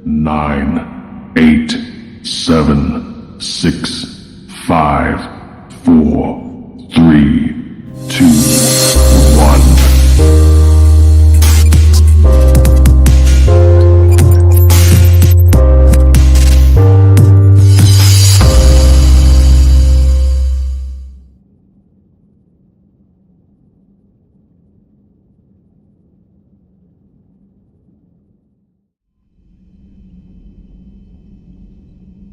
9, 8, 7, 6, 5, 4, 3, 2, 1.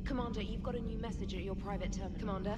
Commander, you've got a new message at your private terminal. Commander?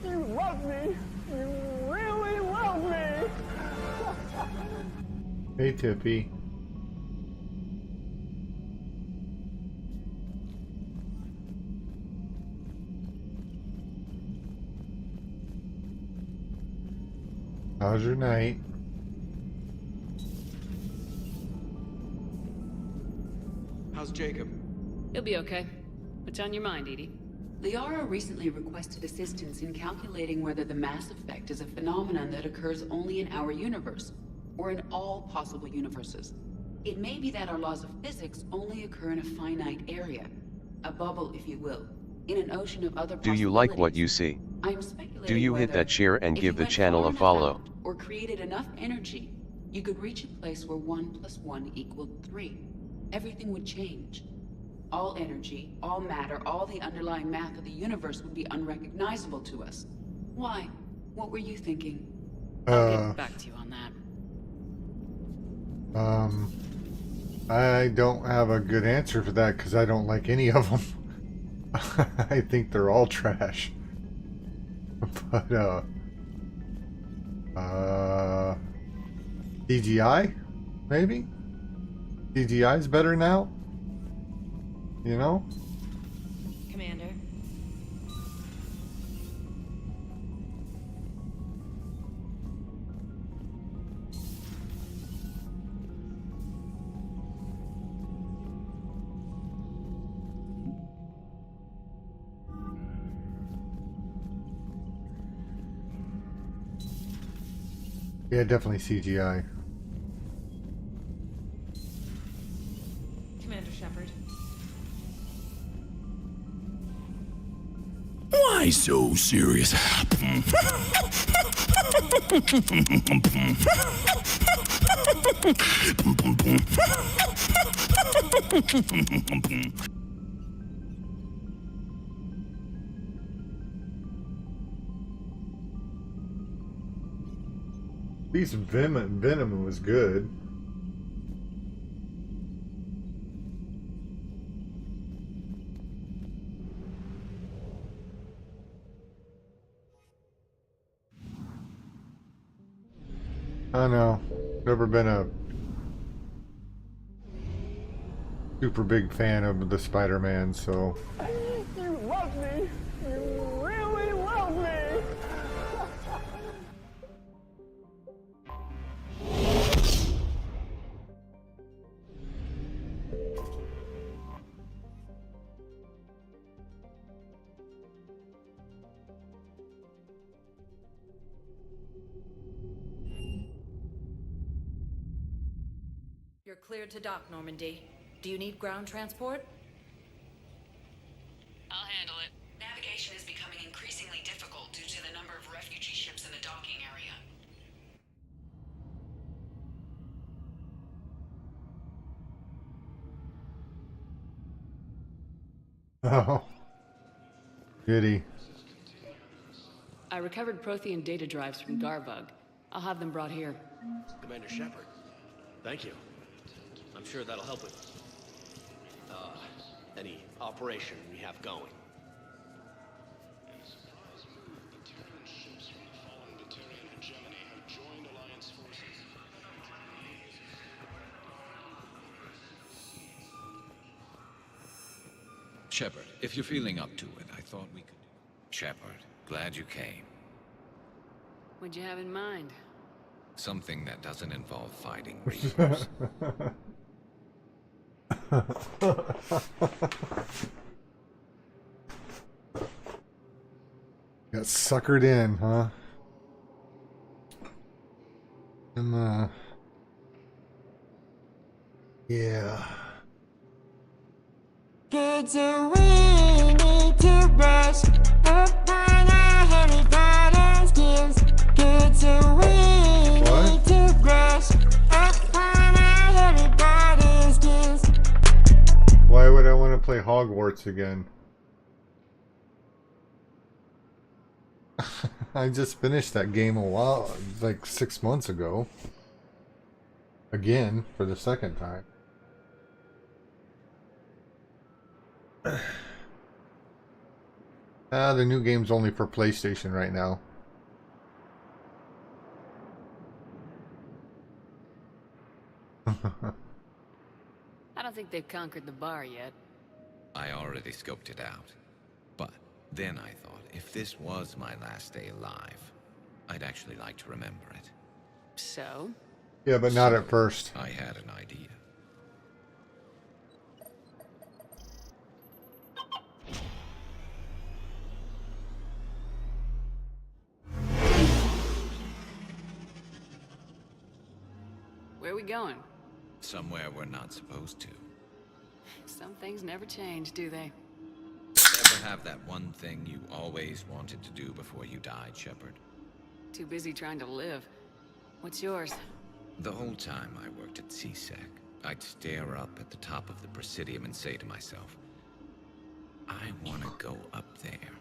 You love me. You really love me. Hey, Tippy. How's your night? How's Jacob? He'll be okay. What's on your mind, Edie? Liara recently requested assistance in calculating whether the mass effect is a phenomenon that occurs only in our universe, or in all possible universes. It may be that our laws of physics only occur in a finite area, a bubble if you will, in an ocean of other possibilities. Do you like what you see? I'm speculating Do you hit whether, that share and if give you the went channel far a enough follow? out, or created enough energy, you could reach a place where 1 + 1 = 3. Everything would change. All energy, all matter, all the underlying math of the universe would be unrecognizable to us. Why? What were you thinking? I'll get back to you on that. I don't have a good answer for that because I don't like any of them. I think they're all trash. But, CGI? Maybe? CGI's better now? You know? Commander? Yeah, definitely CGI. Commander Shepard? Why so serious? At least Venom was good. I don't know. Never been a super big fan of the Spider-Man, so. You love me. You really love me. You're cleared to dock, Normandy. Do you need ground transport? I'll handle it. Navigation is becoming increasingly difficult due to the number of refugee ships in the docking area. Oh. Goody. I recovered Prothean data drives from Garvug. I'll have them brought here. Commander Shepard, thank you. I'm sure that'll help with any operation we have going. Shepard, if you're feeling up to it, I thought we could... Shepard, glad you came. What'd you have in mind? Something that doesn't involve fighting Reapers. Got suckered in, huh? Yeah. Kids are we need to brush up on our heavy bottom skills. Kids are we need to brush up on our heavy bottom skills. Why would I want to play Hogwarts again? I just finished that game a while, like 6 months ago. Again, for the second time. The new game's only for PlayStation right now. I don't think they've conquered the bar yet. I already scoped it out. But then I thought, if this was my last day alive, I'd actually like to remember it. So? Yeah, but not at first. I had an idea. Where are we going? Somewhere we're not supposed to. Some things never change, do they? Ever have that one thing you always wanted to do before you died, Shepard? Too busy trying to live. What's yours? The whole time I worked at C-Sec, I'd stare up at the top of the Presidium and say to myself, I want to go up there.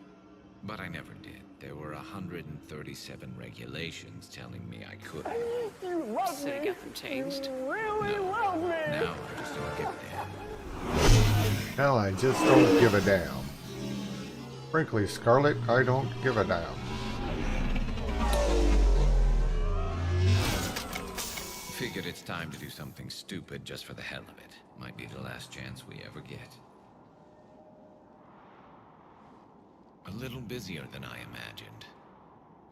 But I never did. There were 137 regulations telling me I couldn't. You love So you me. got them changed? You really love me. Now I just don't give a damn. Hell, I just don't give a damn. Frankly, Scarlet, I don't give a damn. Figured it's time to do something stupid just for the hell of it. Might be the last chance we ever get. A little busier than I imagined.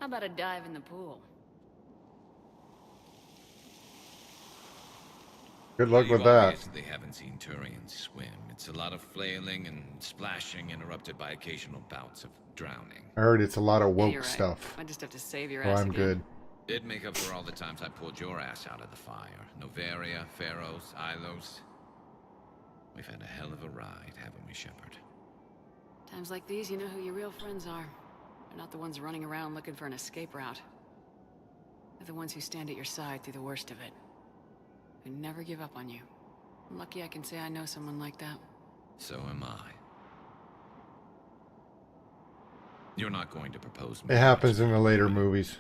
How about a dive in the pool? Good luck with You that. obviously haven't seen Turians swim. It's a lot of flailing and splashing interrupted by occasional bouts of drowning. I heard it's a lot of Yeah, woke you're right. stuff. I just have to save your So ass I'm again. good. It'd make up for all the times I pulled your ass out of the fire. Noveria, Pharos, Ilos. We've had a hell of a ride, haven't we, Shepard? Times like these, you know who your real friends are. They're not the ones running around looking for an escape route. They're the ones who stand at your side through the worst of it. Who never give up on you. I'm lucky I can say I know someone like that. So am I. You're not going to propose me. It happens in the later movies.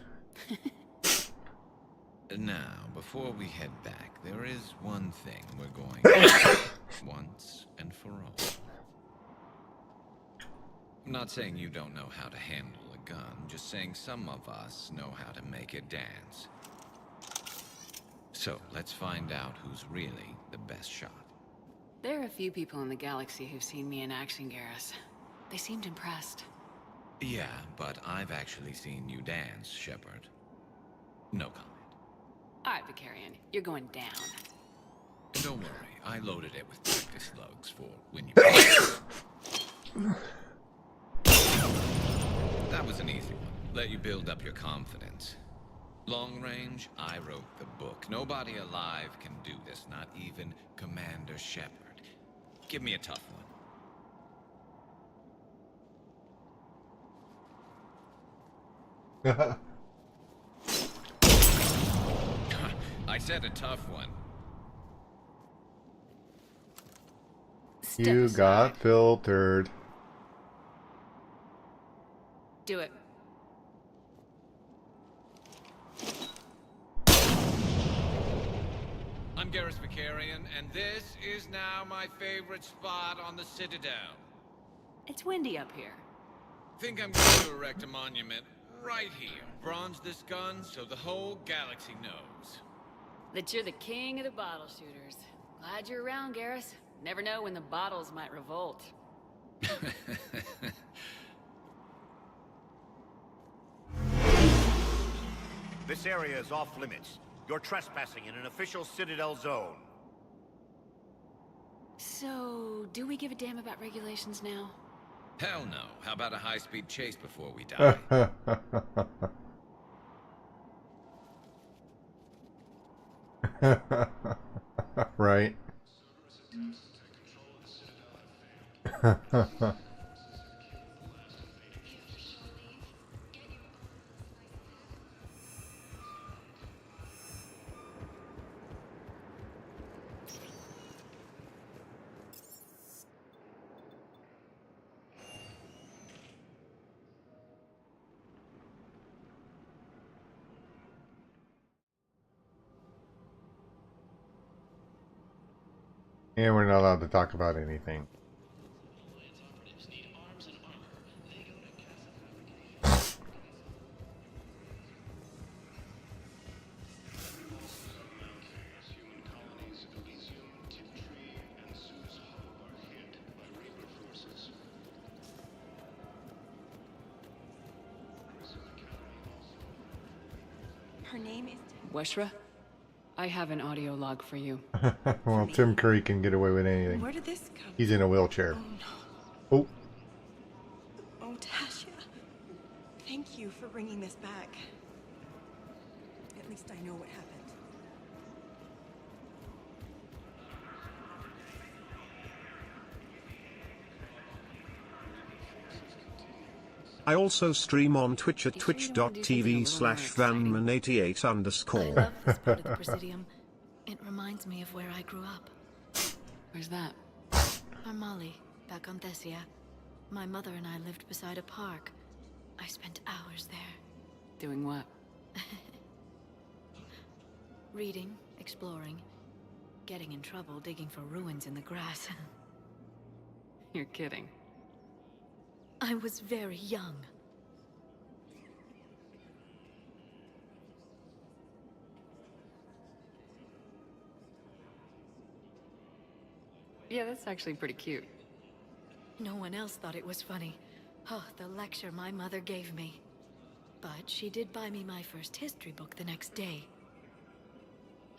Now, before we head back, there is one thing we're going to do once and for all. I'm not saying you don't know how to handle a gun, just saying some of us know how to make it dance. So, let's find out who's really the best shot. There are a few people in the galaxy who've seen me in action, Garrus. They seemed impressed. Yeah, but I've actually seen you dance, Shepard. No comment. Alright, Vicarian, you're going down. And don't worry, I loaded it with practice slugs for when you... That was an easy one. Let you build up your confidence. Long range, I wrote the book. Nobody alive can do this, not even Commander Shepard. Give me a tough one. I said a tough one. Step You aside. got filtered. Do it. I'm Garrus Vicarian, and this is now my favorite spot on the Citadel. It's windy up here. Think I'm going to erect a monument right here. Bronze this gun so the whole galaxy knows. That you're the king of the bottle shooters. Glad you're around, Garrus. Never know when the bottles might revolt. This area is off limits. You're trespassing in an official Citadel zone. So, do we give a damn about regulations now? Hell no. How about a high-speed chase before we die? Right. And we're not allowed to talk about anything. Her name is... Weshra? I have an audio log for you. Well, Tim Curry can get away with anything. Where did this come He's in a wheelchair. Oh, no. Oh, Oh, Tasha. Thank you for bringing this back. At least I know what happened. I also stream on Twitch at You sure you don't wanna do something a twitch.tv/vanman88_. I love this part of the Presidium. It reminds me of where I grew up. Where's that? Armali, back on Thessia. My mother and I lived beside a park. I spent hours there. Doing what? Reading, exploring, getting in trouble digging for ruins in the grass. You're kidding. I was very young. Yeah, that's actually pretty cute. No one else thought it was funny. Oh, the lecture my mother gave me. But she did buy me my first history book the next day.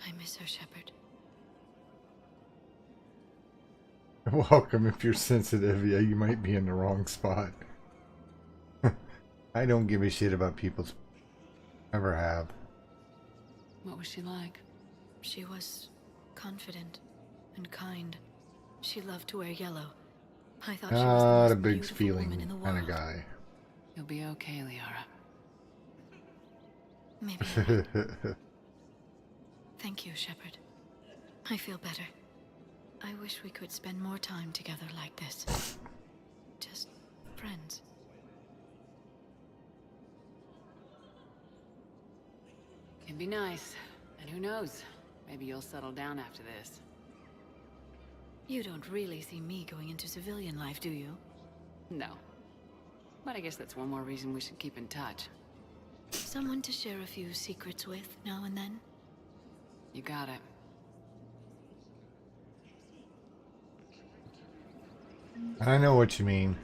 I miss her, Shepard. welcome. If you're sensitive, yeah, you might be in the wrong spot. I don't give a shit about people's... Never have. What was she like? She was confident and kind. She loved to wear yellow. I thought she was the Not most a big beautiful woman feeling in the kind of world. guy. You'll be okay, Liara. Maybe not. Thank you, Shepard. I feel better. I wish we could spend more time together like this. Just friends. It'd be nice. And who knows? Maybe you'll settle down after this. You don't really see me going into civilian life, do you? No. But I guess that's one more reason we should keep in touch. Someone to share a few secrets with now and then? You got it. I know what you mean.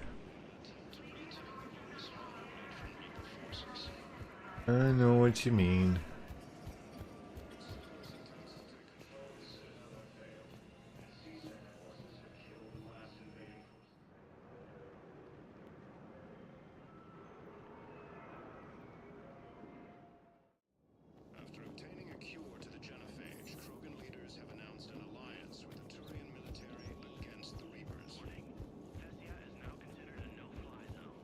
I know what you mean. After obtaining a cure to the genophage, Krogan leaders have announced an alliance with the Turian military against the Reapers. Thessia is now considered a no-fly zone.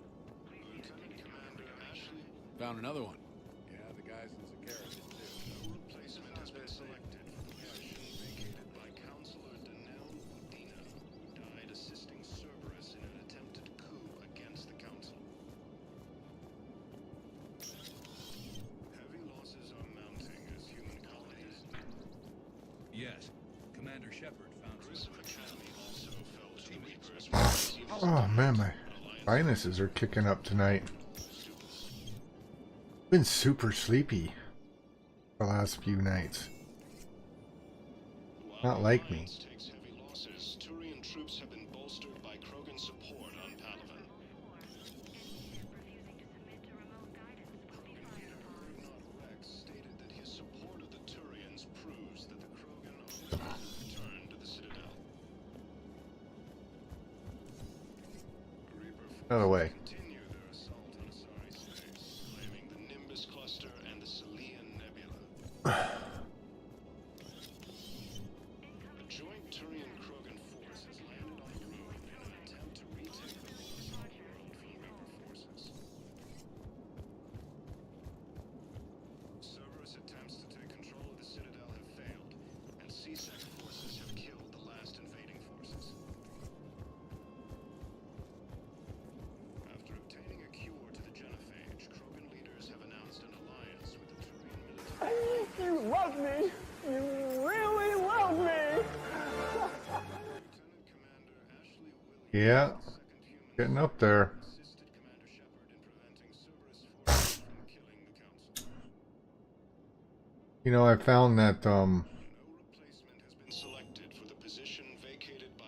Lieutenant Commander Ashley. Found another one. Yeah, the guys in Zakara did too. No replacement has been selected for the position vacated by Counselor Danelle Udina, who died assisting Cerberus in an attempted coup against the Council. Yes. Commander Shepard found some Oh man, my sinuses are kicking up tonight. Been super sleepy the last few nights. Not like me. Takes heavy losses. Turian troops have been bolstered by Krogan support on Palaven. Rex stated that his support of the Turians proves that the Krogan are ready to return to the Citadel. Out of the way. Continue their assault on Asari space, claiming the Nimbus cluster and the Selian Nebula. A joint Turian-Krogan force has landed on the road in an attempt to retake the horizontal road from Reaper forces. Cerberus attempts to take control of the Citadel have failed, and C-Sec forces have killed the last invading forces. After obtaining a cure to the genophage, Krogan leaders have announced an alliance with the Turian military. You love me. You really love me. Yeah, getting up there. Assisted Commander Shepard in preventing Cerberus forces from killing the Council. You know, I found that No replacement has been selected for the position vacated by...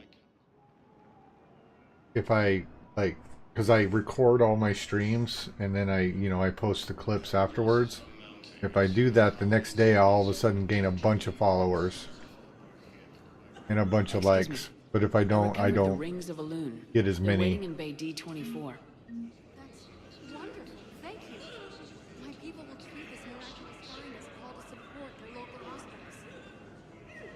if I like, because I record all my streams and then I post the clips afterwards. If I do that the next day, I'll all of a sudden gain a bunch of followers and a bunch of likes. But if I don't, I don't Rings of Elune. get as They're many. waiting in Bay D-24. That's wonderful. Thank you. My people will treat this miraculous find as a call to support their local hospitals.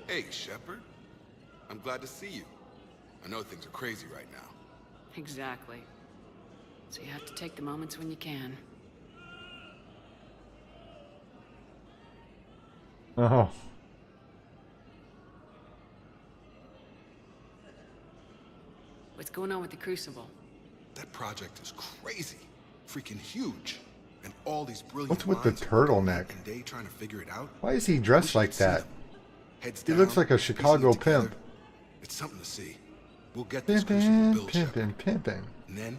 Hey, Shepard. I'm glad to see you. I know things are crazy right now. Exactly. So you have to take the moments when you can. Oh, What's going on with the Crucible? That project is crazy. Freaking huge. And all these brilliant what's with the minds working night turtleneck? and day trying to figure it out. Why is he dressed like that? Heads He down, looks like a piecing Chicago it together. pimp. It's something to see. We'll get this Crucible Pimpin', built, Shepard. pimpin', pimpin'. And then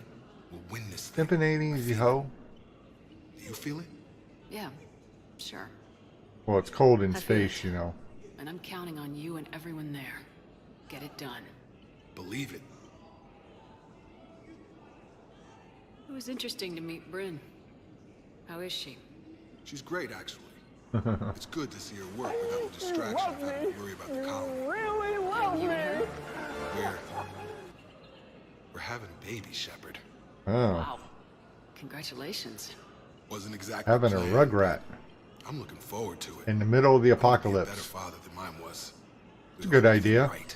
we'll win this thing. Pimpin' ain't easy, ho. Do you feel it? Yeah, sure. Well, it's cold in I feel space, it. you know. And I'm counting on you and everyone there. Get it done. Believe it. It was interesting to meet Bryn. How is she? She's great, actually. It's good to see her work without the distraction of having to worry about the colony. Really love You me. and her? We're having a baby, Shepard. Oh, Wow. Congratulations. Wasn't exactly having a planned, rugrat but I'm looking forward to it. in the middle of the I'm gonna be a better apocalypse. father than mine was. It's a good idea. Right.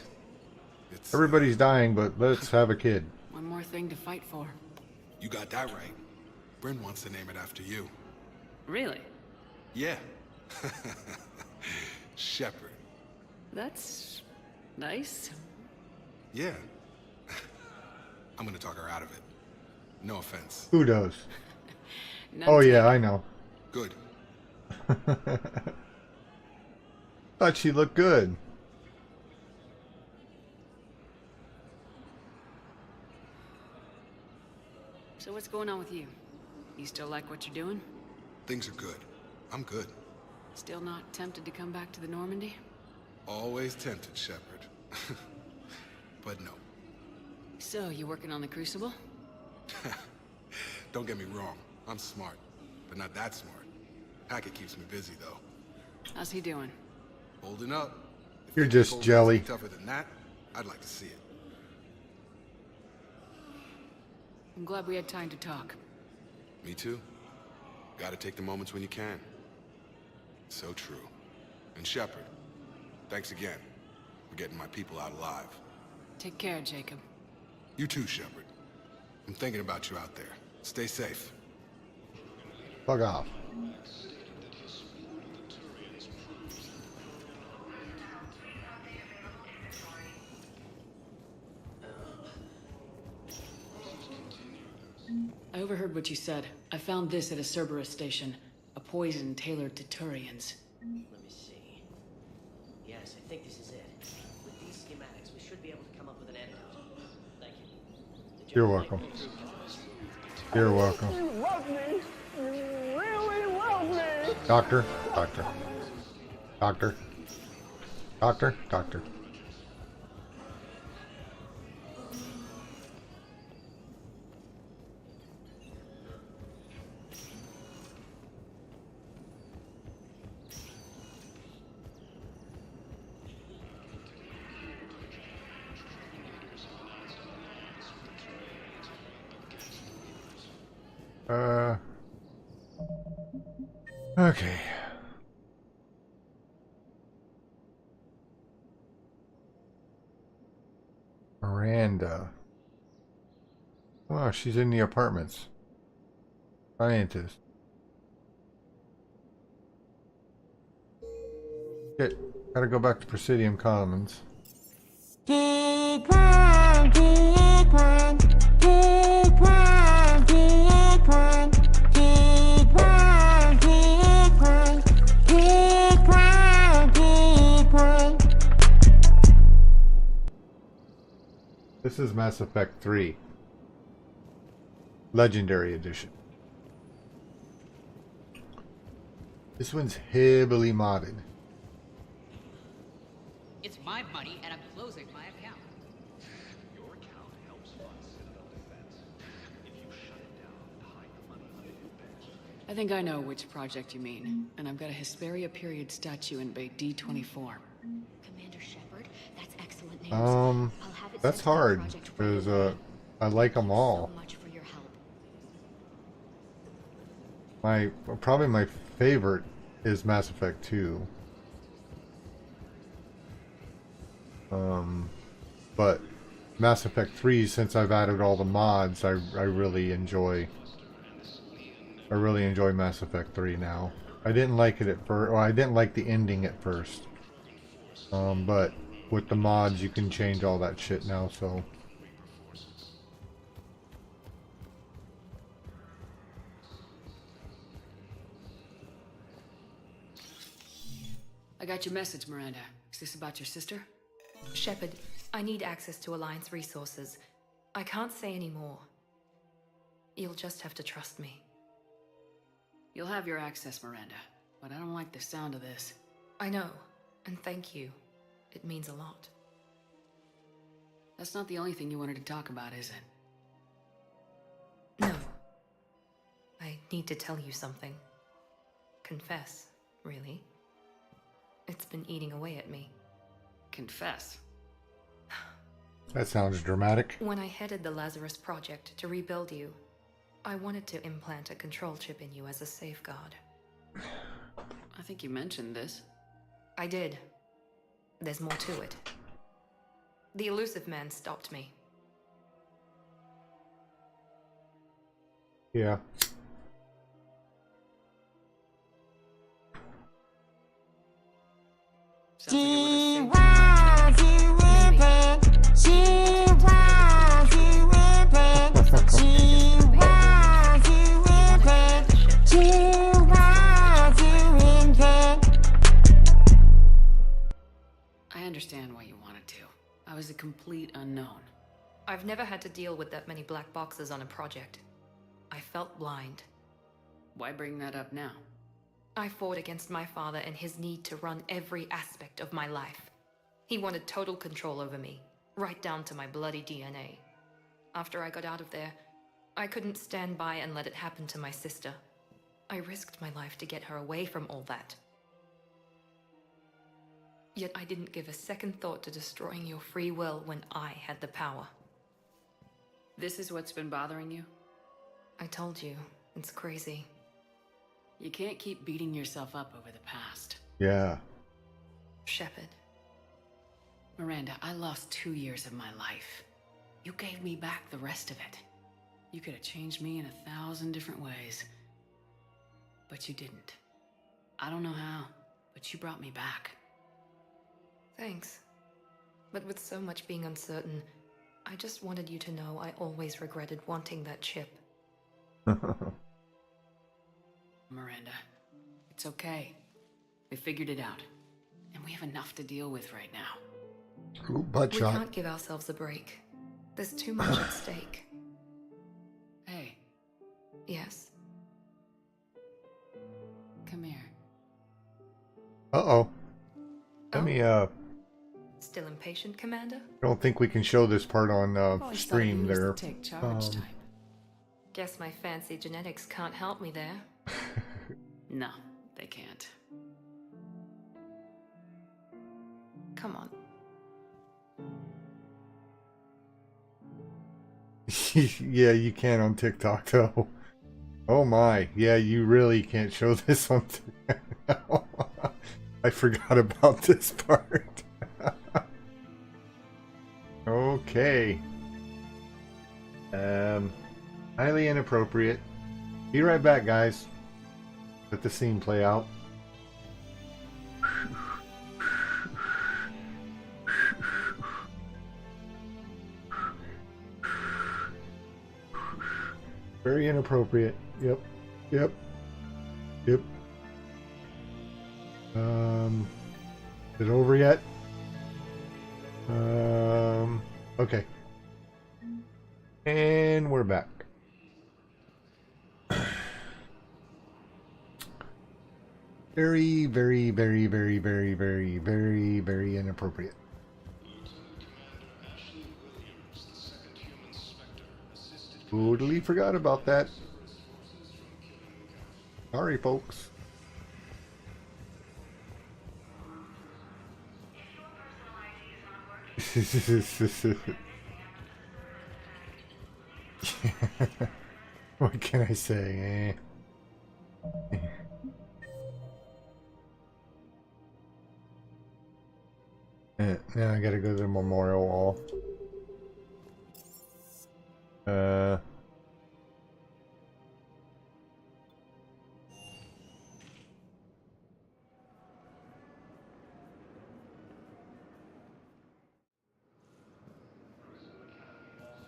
It's, Everybody's dying, but let's have a kid. One more thing to fight for. You got that right. Bryn wants to name it after you. Really? Yeah. Shepard. That's nice. Yeah. I'm gonna talk her out of it. No offense. Who does? None Oh yeah, taken. I know. Good. Thought she looked good. So what's going on with you? You still like what you're doing? Things are good. I'm good. Still not tempted to come back to the Normandy? Always tempted, Shepard. But no. So, you working on the Crucible? Don't get me wrong. I'm smart, but not that smart. Hackett keeps me busy, though. How's he doing? Holding up. If You're things just hold jelly. anything tougher than that, I'd like to see it. I'm glad we had time to talk. Me too. Gotta take the moments when you can. So true. And Shepard, thanks again for getting my people out alive. Take care, Jacob. You too, Shepard. I'm thinking about you out there. Stay safe. Fuck off. I overheard what you said. I found this at a Cerberus station. A poison tailored to Turians. Let me see. Yes, I think this is it. With these schematics, we should be able to come up with an antidote. Thank you. The You're general welcome. might approve of this. You're welcome. You love me. You really love me. Doctor, doctor, doctor, doctor, doctor. Okay. Miranda. Oh, she's in the apartments. Scientist. Shit. Gotta go back to Presidium Commons. Big one, big one, big one, big one, big one, big one, big one, big one. This is Mass Effect 3. Legendary Edition. This one's heavily modded. It's my money, and I'm closing my account. Your account helps fund Citadel defense. If you shut it down, hide the money under your bed. I think I know which project you mean. And I've got a Hesperia period statue in Bay D24. Commander Shepard, that's excellent news. Um, I'll have it that's sent to that hard project right because away. I like them all. So much for your help. Probably my favorite is Mass Effect 2. But Mass Effect 3, since I've added all the mods, I really enjoy Mass Effect 3 now. I didn't like it at first, well, I didn't like the ending at first. But with the mods you can change all that shit now, so I got your message, Miranda. Is this about your sister? Shepard, I need access to Alliance resources. I can't say any more. You'll just have to trust me. You'll have your access, Miranda. But I don't like the sound of this. I know, and thank you. It means a lot. That's not the only thing you wanted to talk about, is it? No. I need to tell you something. Confess, really. It's been eating away at me. Confess. that sounds dramatic. When I headed the Lazarus Project to rebuild you, I wanted to implant a control chip in you as a safeguard. I think you mentioned this. I did. There's more to it. The elusive man stopped me. Yeah. She wants you with it. She wants you with it. She wants you with it. She wants you with it. I understand why you wanted to. I was a complete unknown. I've never had to deal with that many black boxes on a project. I felt blind. Why bring that up now? I fought against my father and his need to run every aspect of my life. He wanted total control over me, right down to my bloody DNA. After I got out of there, I couldn't stand by and let it happen to my sister. I risked my life to get her away from all that. Yet I didn't give a second thought to destroying your free will when I had the power. This is what's been bothering you? I told you, it's crazy. You can't keep beating yourself up over the past. Yeah. Shepard. Miranda, I lost 2 years of my life. You gave me back the rest of it. You could have changed me in 1,000 different ways. But you didn't. I don't know how, but you brought me back. Thanks. But with so much being uncertain, I just wanted you to know I always regretted wanting that chip. Miranda, it's okay. We figured it out. And we have enough to deal with right now. Ooh, butt We shot. can't give ourselves a break. There's too much at stake. Hey, Yes. come here. Uh-oh. Let me, Still impatient, Commander? I don't think we can show this part on Always thought of stream you as the there. take charge type. Guess my fancy genetics can't help me there. No, they can't. Come on. Yeah, you can on TikTok though. Oh my, yeah, you really can't show this on TikTok. I forgot about this part. Okay. Highly inappropriate. Be right back, guys. Let the scene play out. Very inappropriate. Yep. Yep. Yep. Is it over yet? Okay. And we're back. Very, very, very, very, very, very, very, very inappropriate. Totally forgot about that. Sorry, folks. What can I say? Now I gotta go to the memorial wall.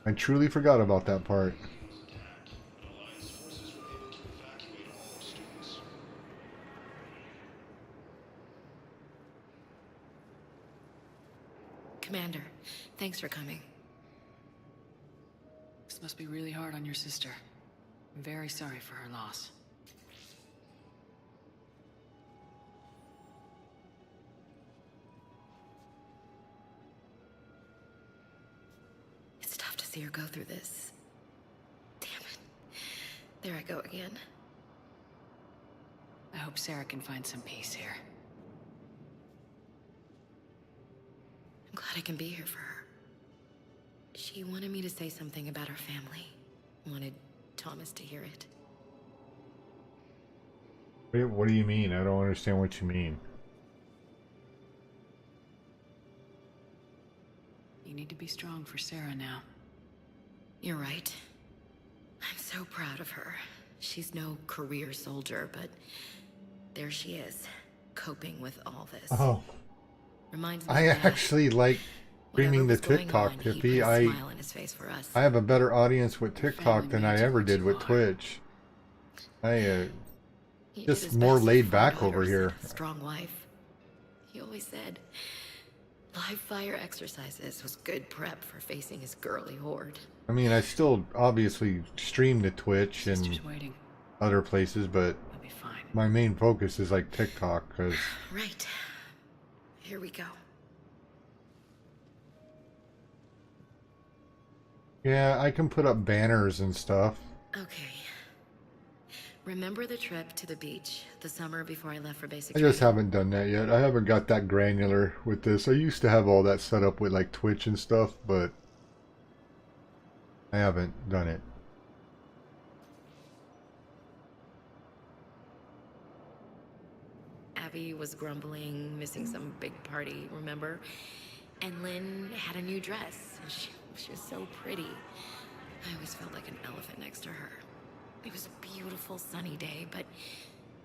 I truly forgot about that part. Commander, thanks for coming. This must be really hard on your sister. I'm very sorry for her loss. It's tough to see her go through this. Damn it. There I go again. I hope Sarah can find some peace here. I'm glad I can be here for her. She wanted me to say something about her family. Wanted Thomas to hear it. Wait, what do you mean? I don't understand what you mean. You need to be strong for Sarah now. You're right. I'm so proud of her. She's no career soldier, but there she is, coping with all this. Oh. Reminds me I of Dad. actually like streaming the TikTok, Tiffy. I have a better audience with TikTok than I ever did with Twitch. He did just his more best laid for back daughters over here. and a strong wife. He always said live fire exercises was good prep for facing his girly horde. I mean, I still obviously stream to Twitch and other places, but my main focus is like TikTok, because Right. Here we go. yeah, I can put up banners and stuff. Okay. Remember the trip to the beach the summer before I left for basic I just training? haven't done that yet. I haven't got that granular with this. I used to have all that set up with like Twitch and stuff, but I haven't done it. Abby was grumbling, missing some big party, remember? And Lynn had a new dress. She was so pretty. I always felt like an elephant next to her. It was a beautiful sunny day, but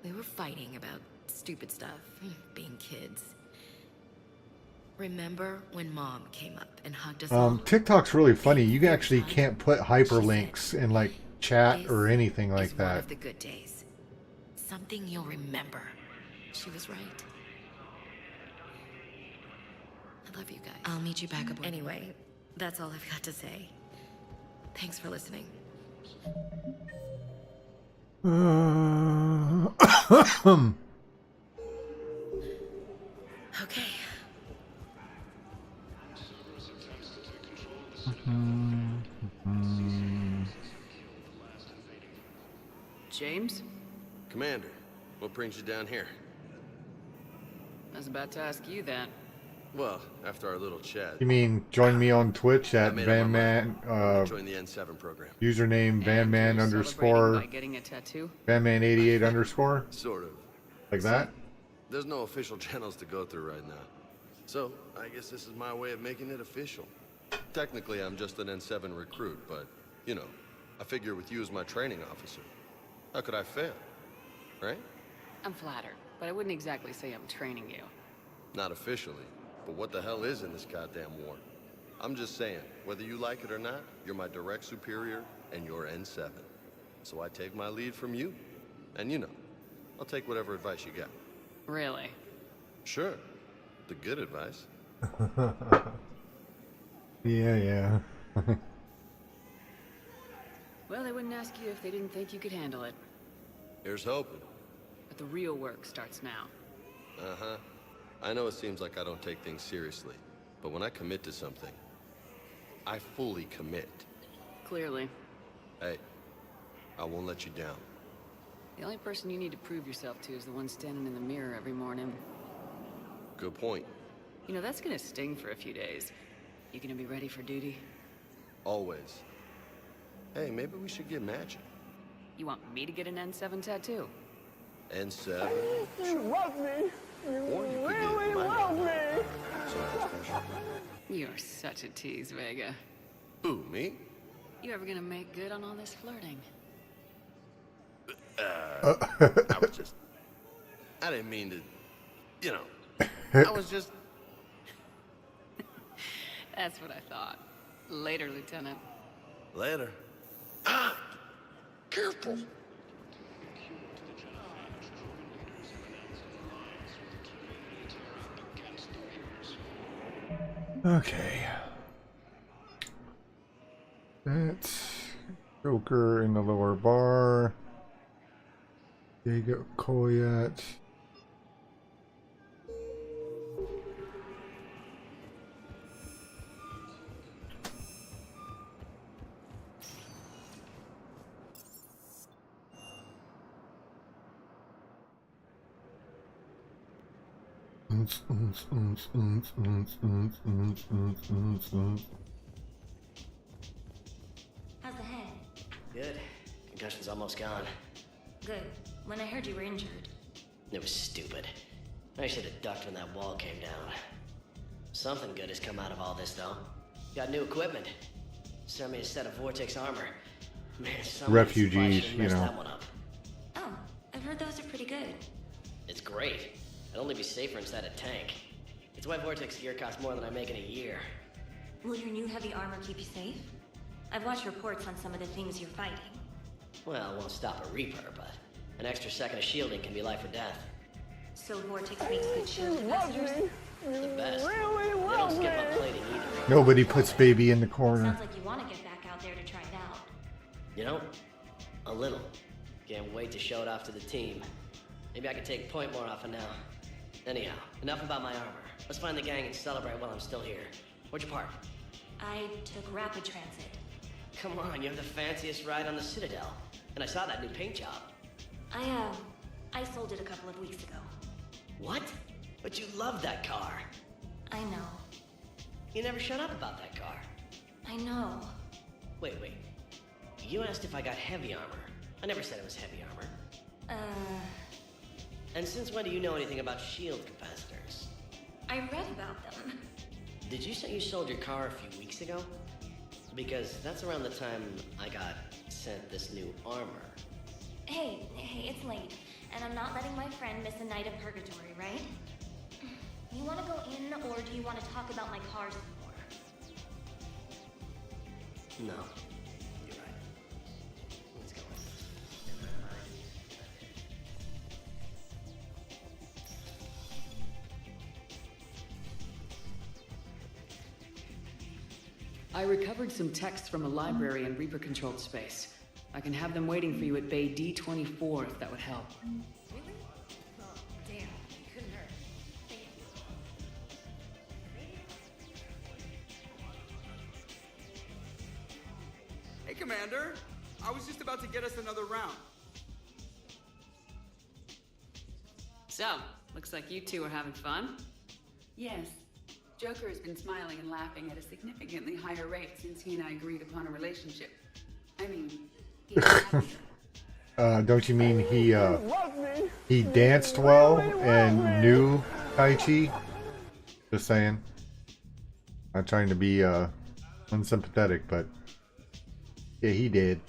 we were fighting about stupid stuff, being kids. Remember when Mom came up and hugged us all? TikTok's really funny. You actually can't put hyperlinks and like chat or anything like One that. of the good days. Something you'll remember. She was right. I love you guys. I'll meet you back aboard. Anyway, that's all I've got to say. Thanks for listening. Okay. James? Commander, what brings you down here? I was about to ask you that. Well, after our little chat. You mean join me on Twitch at made up my VanMan, join the N7 program. username VanMan underscore By getting a tattoo? VanMan88 underscore? Sort of. Like that? There's no official channels to go through right now. So, I guess this is my way of making it official. Technically, I'm just an N7 recruit, but, you know, I figure with you as my training officer, how could I fail? Right? I'm flattered, but I wouldn't exactly say I'm training you. Not officially, but what the hell is in this goddamn war? I'm just saying, whether you like it or not, you're my direct superior, and you're N7. So I take my lead from you. And you know, I'll take whatever advice you got. Really? Sure. The good advice. Yeah. Well, they wouldn't ask you if they didn't think you could handle it. Here's hoping. But the real work starts now. Uh-huh. I know it seems like I don't take things seriously, but when I commit to something, I fully commit. Clearly. Hey, I won't let you down. The only person you need to prove yourself to is the one standing in the mirror every morning. Good point. You know, that's gonna sting for a few days. You gonna be ready for duty? Always. Hey, maybe we should get matching. You want me to get an N7 tattoo? N7? You love me. You really love me. You're such a tease, Vega. Who, me? You ever gonna make good on all this flirting? I was just... I didn't mean to... You know... I was just... That's what I thought. Later, Lieutenant. Later. Careful. Okay. That's Joker in the lower bar. Diego Koyat. How's the head? Good. Concussion's almost gone. Good. When I heard you were injured. It was stupid. I should have ducked when that wall came down. Something good has come out of all this, though. Got new equipment. Sent me a set of Vortex armor. Man, Refugees, you know. That one up. Oh, I've heard those are pretty good. It's great. I'd only be safer inside a tank. It's why Vortex gear costs more than I make in a year. Will your new heavy armor keep you safe? I've watched reports on some of the things you're fighting. Well, it won't stop a Reaper, but an extra second of shielding can be life or death. So Vortex makes good shield capacitors? The best. They don't skip up plating either. Nobody puts baby in the corner. Sounds like you want to get back out there to try it out. You know, a little. Can't wait to show it off to the team. Maybe I can take point more often now. Anyhow, enough about my armor. Let's find the gang and celebrate while I'm still here. Where'd you park? I took rapid transit. Come on, you have the fanciest ride on the Citadel. And I saw that new paint job. I sold it a couple of weeks ago. What? But you love that car. I know. You never shut up about that car. I know. Wait. You asked if I got heavy armor. I never said it was heavy armor. And since when do you know anything about shield capacitors? I read about them. Did you say you sold your car a few weeks ago? Because that's around the time I got sent this new armor. Hey, it's late, and I'm not letting my friend miss a night of purgatory, right? You want to go in, or do you want to talk about my car some more? No. You're right. I recovered some texts from a library in Reaper-controlled space. I can have them waiting for you at Bay D-24 if that would help. Really? Oh, damn. Couldn't hurt. Thank you. Hey, Commander. I was just about to get us another round. So, looks like you two are having fun. Yes. Joker has been smiling and laughing at a significantly higher rate since he and I agreed upon a relationship. I mean, he's happier. Don't you mean he danced well and knew Tai Chi? Just saying. Not trying to be unsympathetic, but yeah, he did.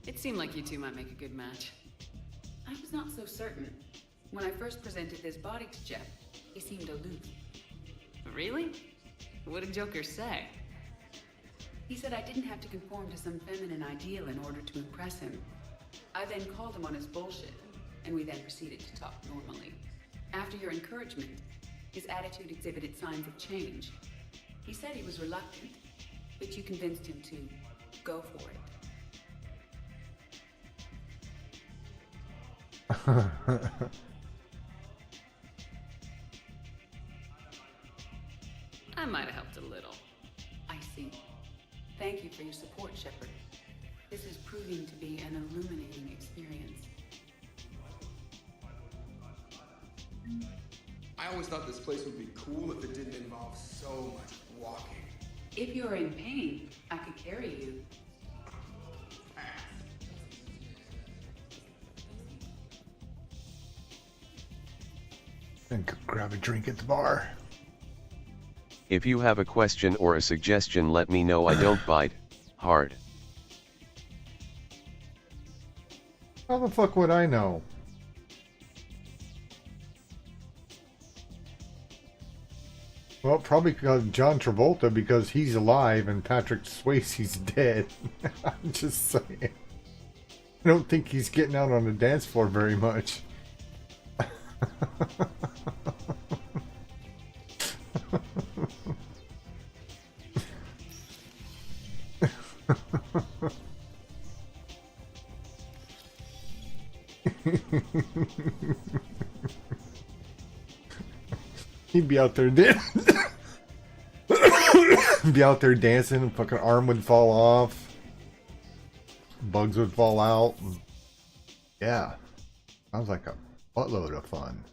It seemed like you two might make a good match. I was not so certain. When I first presented this body to Jeff, he seemed aloof. Really? What did Joker say? He said I didn't have to conform to some feminine ideal in order to impress him. I then called him on his bullshit, and we then proceeded to talk normally. After your encouragement, his attitude exhibited signs of change. He said he was reluctant, but you convinced him to go for it. I might have helped a little. I see. Thank you for your support, Shepard. This is proving to be an illuminating experience. I always thought this place would be cool if it didn't involve so much walking. If you're in pain, I could carry you. And grab a drink at the bar. If you have a question or a suggestion, let me know. I don't bite hard. How the fuck would I know? Well, probably because John Travolta, because he's alive and Patrick Swayze's dead. I'm just saying. I don't think he's getting out on the dance floor very much. He'd be out there be out there dancing, and fucking arm would fall off, bugs would fall out. Yeah, sounds like a buttload of fun.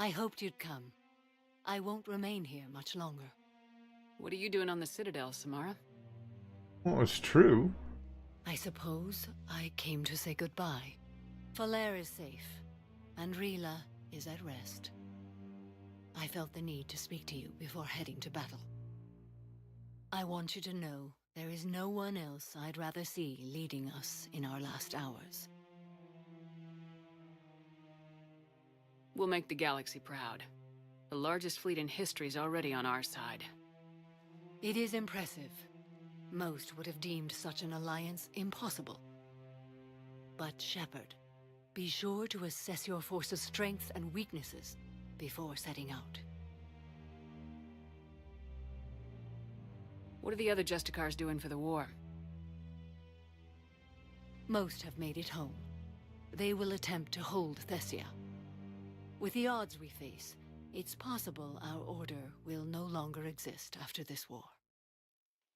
I hoped you'd come. I won't remain here much longer. What are you doing on the Citadel, Samara? Well, it's true. I suppose I came to say goodbye. Falair is safe, and Rila is at rest. I felt the need to speak to you before heading to battle. I want you to know there is no one else I'd rather see leading us in our last hours. We'll make the galaxy proud. The largest fleet in history is already on our side. It is impressive. Most would have deemed such an alliance impossible. But Shepard, be sure to assess your force's strengths and weaknesses before setting out. What are the other Justicars doing for the war? Most have made it home. They will attempt to hold Thessia. With the odds we face, it's possible our order will no longer exist after this war.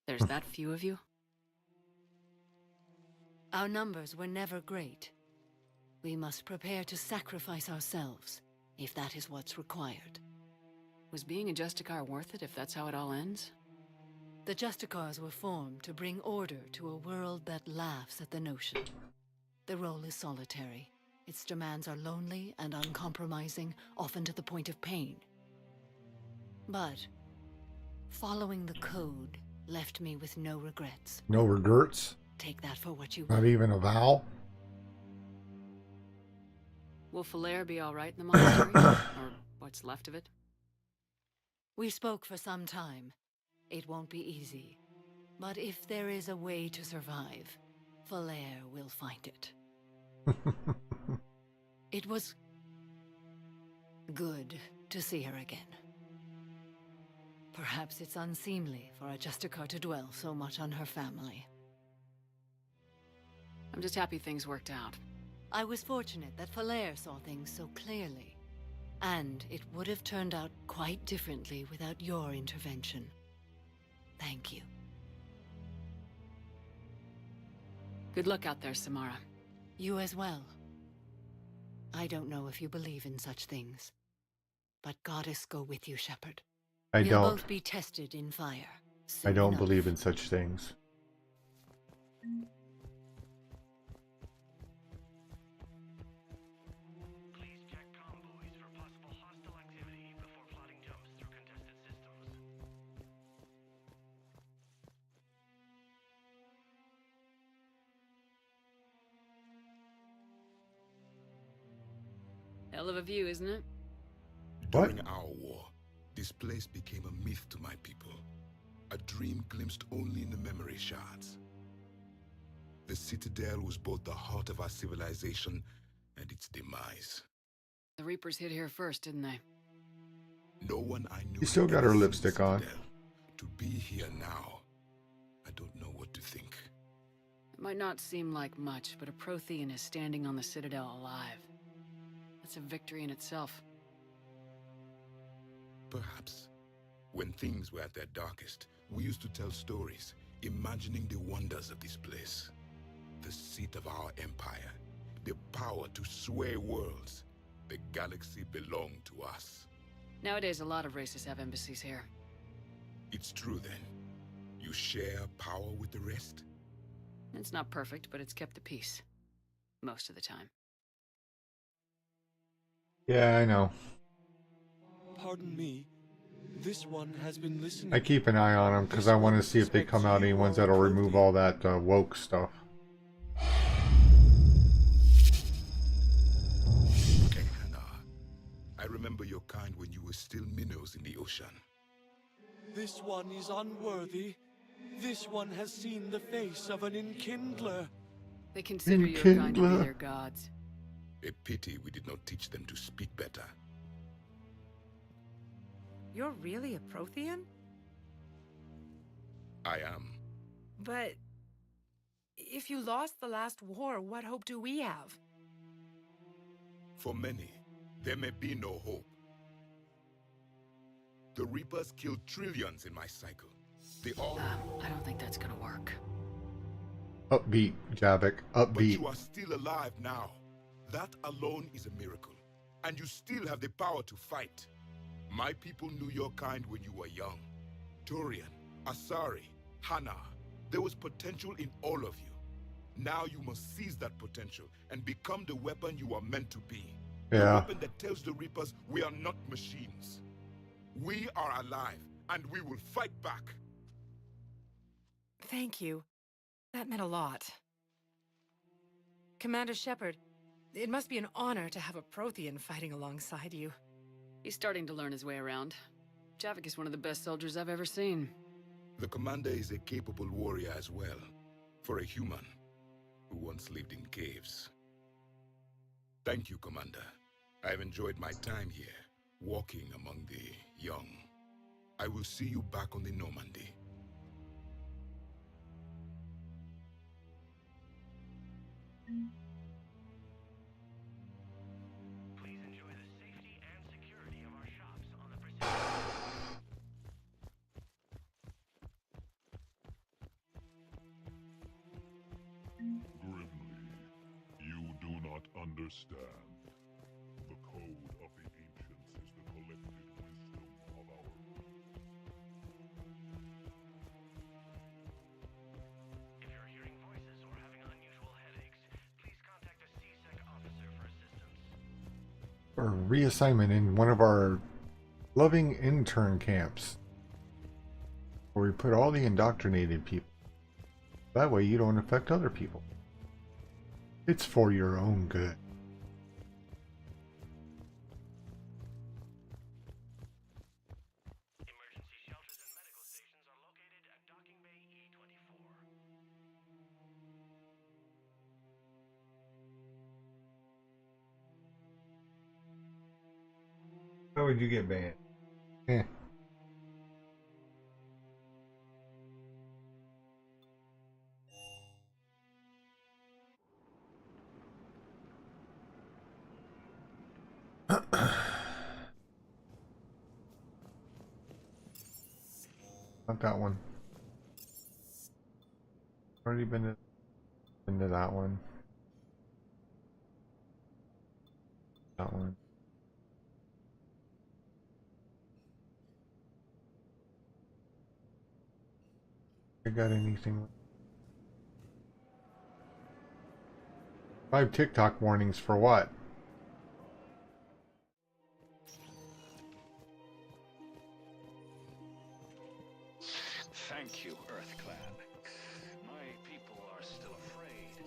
There's that few of you? Our numbers were never great. We must prepare to sacrifice ourselves, if that is what's required. Was being a Justicar worth it if that's how it all ends? The Justicars were formed to bring order to a world that laughs at the notion. The role is solitary. Its demands are lonely and uncompromising, often to the point of pain. But Following the code left me with no regrets. No regrets? Take that for what you Not will. even a vow? Will Falaire be all right in the monastery? Or what's left of it? We spoke for some time. It won't be easy. But if there is a way to survive, Falaire will find it. It was good to see her again. Perhaps it's unseemly for a Justicar to dwell so much on her family. I'm just happy things worked out. I was fortunate that Falaire saw things so clearly. And it would have turned out quite differently without your intervention. Thank you. Good luck out there, Samara. You as well. I don't know if you believe in such things, but Goddess go with you, Shepard. I We'll don't. both be tested in fire. I don't enough. believe in such things. Hell of a view, isn't it? During our war, this place became a myth to my people. A dream glimpsed only in the memory shards. The Citadel was both the heart of our civilization and its demise. The Reapers hit here first, didn't they? No one I knew. You still got her lipstick on. To be here now, I don't know what to think. It might not seem like much, but a Prothean is standing on the Citadel alive. That's a victory in itself. Perhaps. When things were at their darkest, we used to tell stories, imagining the wonders of this place. The seat of our empire, the power to sway worlds. The galaxy belonged to us. Nowadays, a lot of races have embassies here. It's true then. You share power with the rest? It's not perfect, but it's kept the peace. Most of the time. Yeah, I know. Pardon me. This one has been listening. I keep an eye on them because I want to see if they come out any ones that'll remove all that woke stuff. King Hannah, I remember your kind when you were still minnows in the ocean. This one is unworthy. This one has seen the face of an enkindler. They consider your kind to be their gods. A pity we did not teach them to speak better. You're really a Prothean? I am. But if you lost the last war, what hope do we have? For many, there may be no hope. The Reapers killed trillions in my cycle. They all... I don't think that's gonna work. Upbeat, Javik. But Upbeat. you are still alive now. That alone is a miracle. And you still have the power to fight. My people knew your kind when you were young. Turian, Asari, Hannah. There was potential in all of you. Now you must seize that potential and become the weapon you are meant to be. The weapon that tells the Reapers we are not machines. We are alive, and we will fight back. Thank you. That meant a lot. Commander Shepard, it must be an honor to have a Prothean fighting alongside you. He's starting to learn his way around. Javik is one of the best soldiers I've ever seen. The commander is a capable warrior as well, for a human who once lived in caves. Thank you, Commander. I've enjoyed my time here, walking among the young. I will see you back on the Normandy. Please enjoy the safety and security of our shops on the Precision. Grimly, you do not understand. The code of the ancients is the collected wisdom of our If you're hearing voices or having unusual headaches, please contact a C-Sec officer for assistance. Or reassignment in one of our loving intern camps. Where we put all the indoctrinated people. That way you don't affect other people. It's for your own good. Emergency shelters and medical stations are located at docking bay E24. How would you get banned? Eh. Not that one. Already been to that one. That one. I got anything? 5 TikTok warnings for what? Thank you, Earth Clan. My people are still afraid,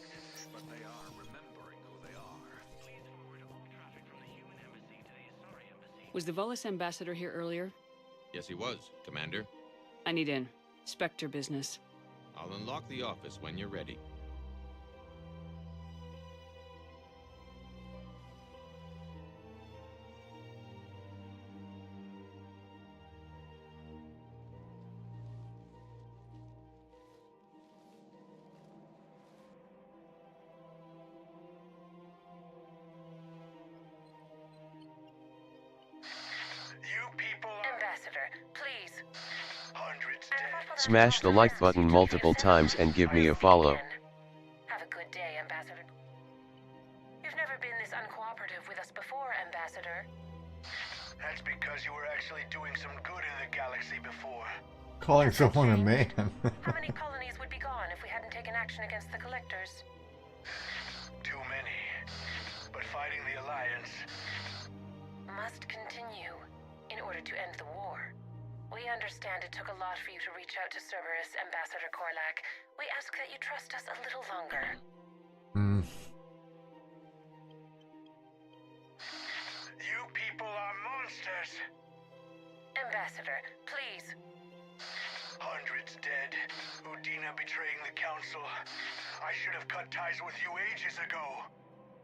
but they are remembering who they are. Please forward all traffic from the human embassy to the Asari embassy. Was the Volus ambassador here earlier? Yes, he was, Commander. I need in. Spectre business. I'll unlock the office when you're ready. Ambassador, please. Hundreds dead. Smash the like button multiple times and give me a follow. Have a good day, Ambassador. You've never been this uncooperative with us before, Ambassador. That's because you were actually doing some good in the galaxy before. Calling someone a man. How many colonies would be gone if we hadn't taken action against the Collectors? Too many. But fighting the Alliance must continue in order to end the war. We understand it took a lot for you to reach out to Cerberus, Ambassador Korlak. We ask that you trust us a little longer. You people are monsters. Ambassador, please. Hundreds dead. Udina betraying the Council. I should have cut ties with you ages ago.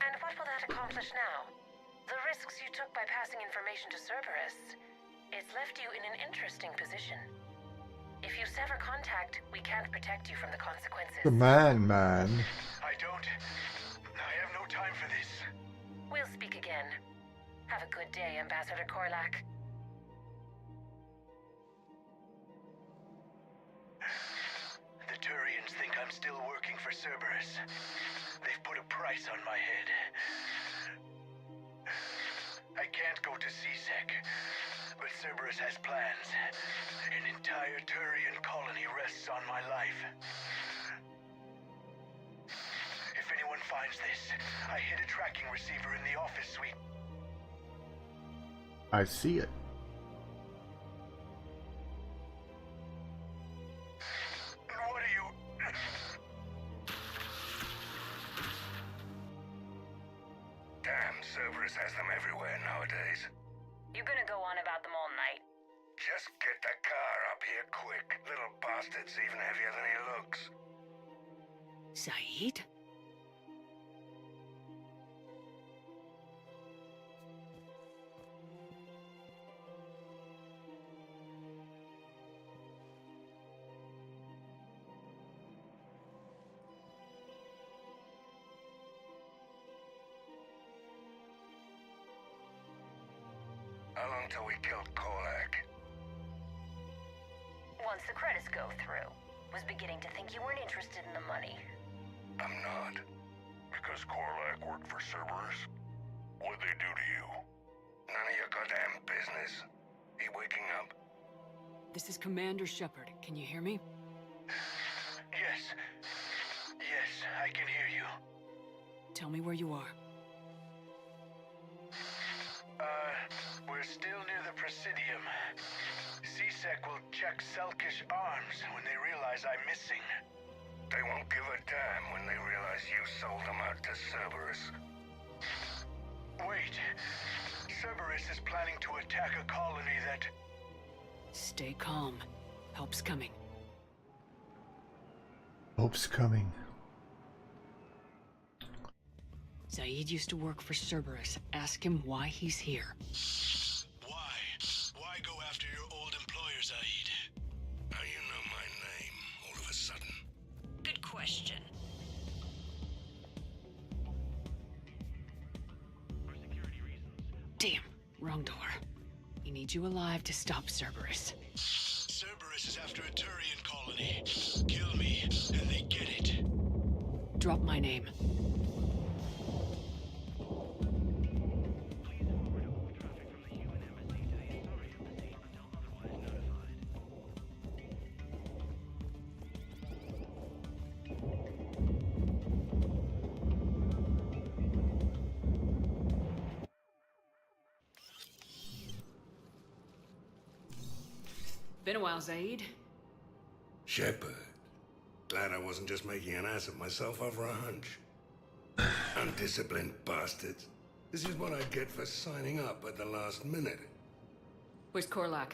And what will that accomplish now? The risks you took by passing information to Cerberus, it's left you in an interesting position. If you sever contact, we can't protect you from the consequences. The man. I have no time for this. We'll speak again. Have a good day, Ambassador Korlak. The Turians think I'm still working for Cerberus. They've put a price on my head. I can't go to C-Sec, but Cerberus has plans. An entire Turian colony rests on my life. If anyone finds this, I hid a tracking receiver in the office suite. I see it. What are you... Damn, Cerberus has them everywhere nowadays. You gonna go on about them all night? Just get the car up here quick. Little bastard's even heavier than he looks. Saeed? How long till we killed Korlak? Once the credits go through. Was beginning to think you weren't interested in the money. I'm not. Because Korlak worked for Cerberus? What'd they do to you? None of your goddamn business. He waking up? This is Commander Shepard. Can you hear me? Yes. Yes, I can hear you. Tell me where you are. We're still near the Presidium. C-Sec C-Sec will check Selkish arms when they realize I'm missing. They won't give a damn when they realize you sold them out to Cerberus. Wait. Cerberus is planning to attack a colony that... Stay calm. Help's coming. Hope's coming. Zaid used to work for Cerberus. Ask him why he's here. Why? Why go after your old employer, Zaid? How you know my name all of a sudden? Good question. Damn, wrong door. He needs you alive to stop Cerberus. Cerberus is after a Turian colony. Kill me, and they get it. Drop my name. Been a while, Zaid. Shepard. Glad I wasn't just making an ass of myself over a hunch. Undisciplined bastards. This is what I get for signing up at the last minute. Where's Korlak?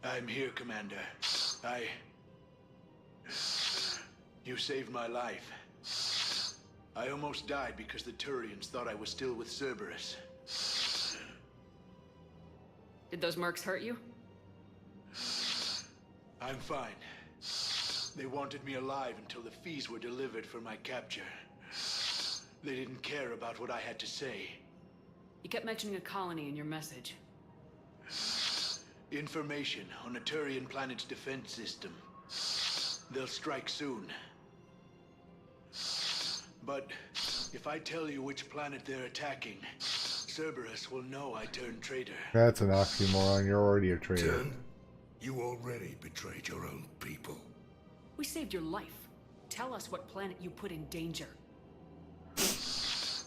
I'm here, Commander. You saved my life. I almost died because the Turians thought I was still with Cerberus. Did those mercs hurt you? I'm fine. They wanted me alive until the fees were delivered for my capture. They didn't care about what I had to say. You kept mentioning a colony in your message. Information on a Turian planet's defense system. They'll strike soon. But if I tell you which planet they're attacking, Cerberus will know I turned traitor. That's an oxymoron. You're already a traitor. Turn? You already betrayed your own people. We saved your life. Tell us what planet you put in danger.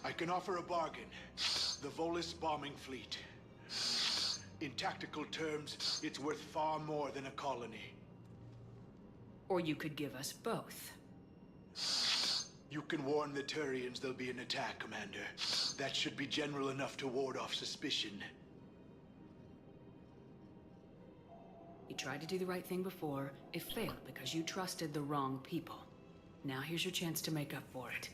I can offer a bargain. The Volus bombing fleet. In tactical terms, it's worth far more than a colony. Or you could give us both. You can warn the Turians there'll be an attack, Commander. That should be general enough to ward off suspicion. You tried to do the right thing before. It failed because you trusted the wrong people. Now here's your chance to make up for it.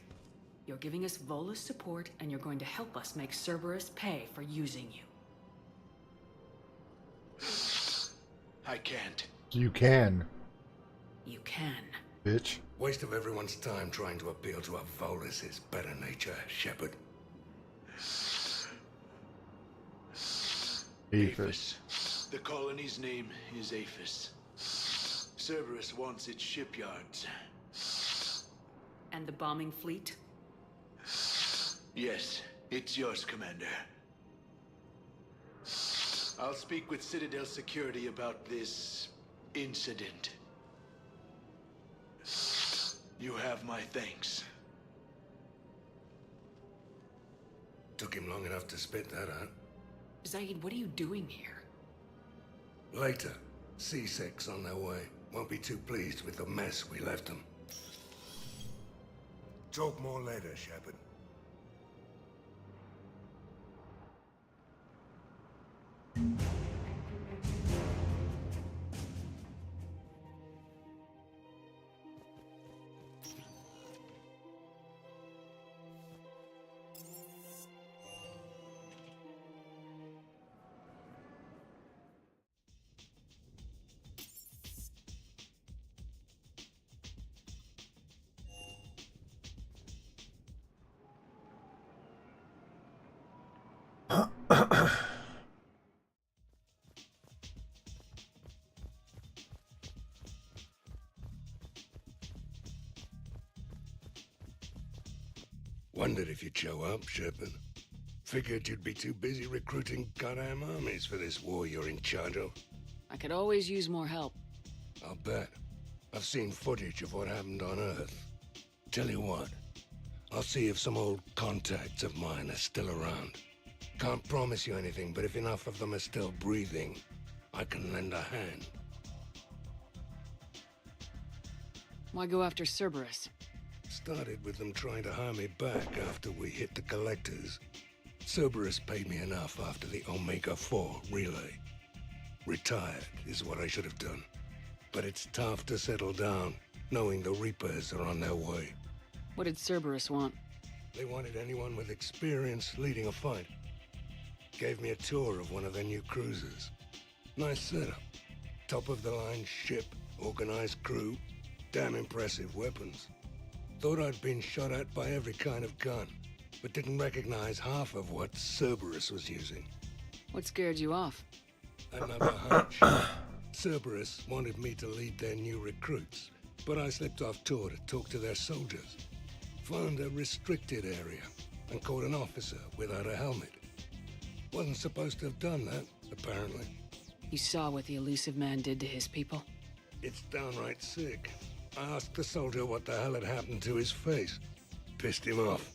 You're giving us Volus support, and you're going to help us make Cerberus pay for using you. I can't. You can. You can. Bitch. Waste of everyone's time trying to appeal to a Volus's better nature, Shepard. Aphis. The colony's name is Aphis. Cerberus wants its shipyards. And the bombing fleet? Yes, it's yours, Commander. I'll speak with Citadel Security about this incident. You have my thanks. Took him long enough to spit that out. Zaid, what are you doing here? Later, C-Sec's on their way. Won't be too pleased with the mess we left them. Talk more later, Shepard. Wondered if you'd show up, Shepard. Figured you'd be too busy recruiting goddamn armies for this war you're in charge of. I could always use more help. I'll bet. I've seen footage of what happened on Earth. Tell you what, I'll see if some old contacts of mine are still around. Can't promise you anything, but if enough of them are still breathing, I can lend a hand. Why go after Cerberus? Started with them trying to hire me back after we hit the collectors. Cerberus paid me enough after the Omega-4 relay. Retired is what I should have done. But it's tough to settle down, knowing the Reapers are on their way. What did Cerberus want? They wanted anyone with experience leading a fight. Gave me a tour of one of their new cruisers. Nice setup. Top-of-the-line ship, organized crew, damn impressive weapons. Thought I'd been shot at by every kind of gun, but didn't recognize half of what Cerberus was using. What scared you off? Another hunch. Cerberus wanted me to lead their new recruits, but I slipped off tour to talk to their soldiers. Found a restricted area and caught an officer without a helmet. Wasn't supposed to have done that, apparently. You saw what the elusive man did to his people? It's downright sick. I asked the soldier what the hell had happened to his face. Pissed him off.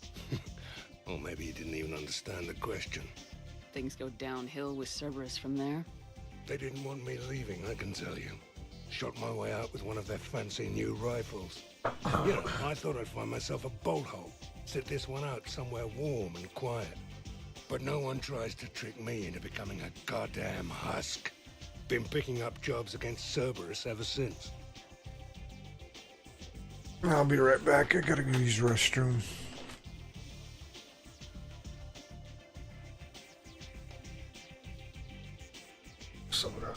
Or maybe he didn't even understand the question. Things go downhill with Cerberus from there? They didn't want me leaving, I can tell you. Shot my way out with one of their fancy new rifles. You know, I thought I'd find myself a bolt hole. Sit this one out somewhere warm and quiet. But no one tries to trick me into becoming a goddamn husk. Been picking up jobs against Cerberus ever since. I'll be right back. I gotta use the restroom. Soda.